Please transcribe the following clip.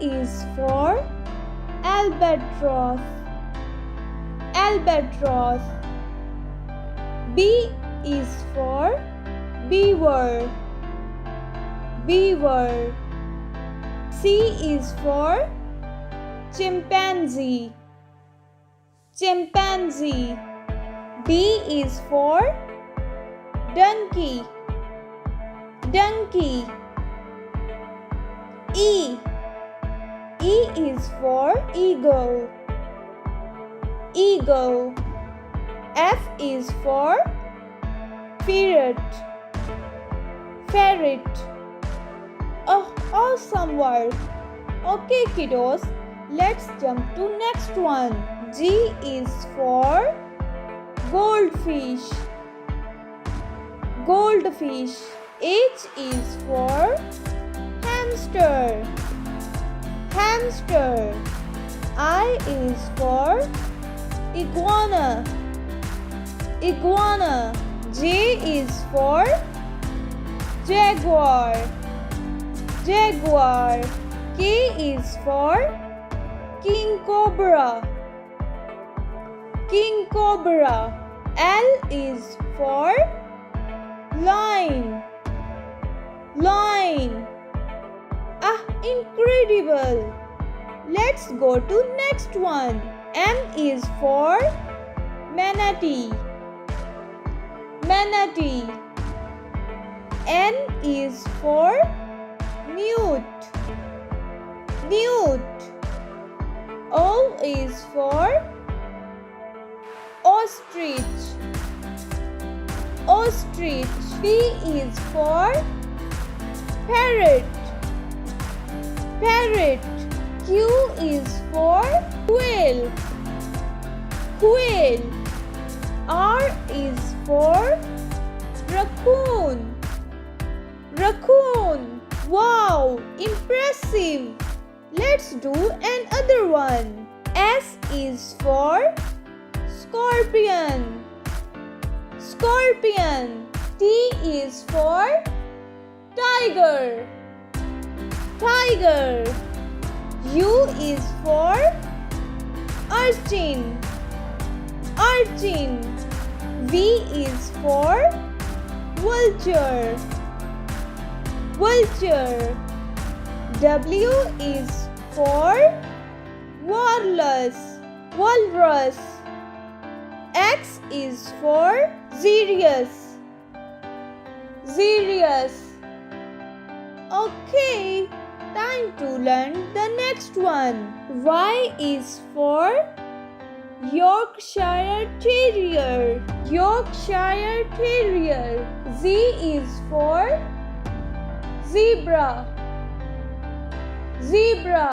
is for albatross. Albatross. B is for beaver. Beaver. C is for chimpanzee. Chimpanzee. D is for donkey. Donkey. E. E is for eagle. Eagle. F is for ferret. Ferret. Oh, awesome work. Okay, kiddos, let's jump to next one. G is for goldfish. Goldfish. H is for hamster. Hamster. I is for iguana. Iguana. J is for jaguar. Jaguar. K is for king cobra. King cobra. L is for lion. Lion. Ah, incredible. Let's go to next one. M is for manatee. Manatee. N is for newt. Newt. O is for ostrich. Ostrich. P is for parrot. Parrot. Q is for quail. Quail. R is for raccoon. Raccoon. Wow, impressive. Let's do another one. S is for scorpion. Scorpion. T is for tiger. Tiger. U is for urchin. Urchin. V is for vulture. Vulture. W is for walrus. Walrus. X is for Xerius. Xerius. Okay, time to learn the next one. Y is for Yorkshire Terrier. Yorkshire Terrier. Z is for zebra. Zebra.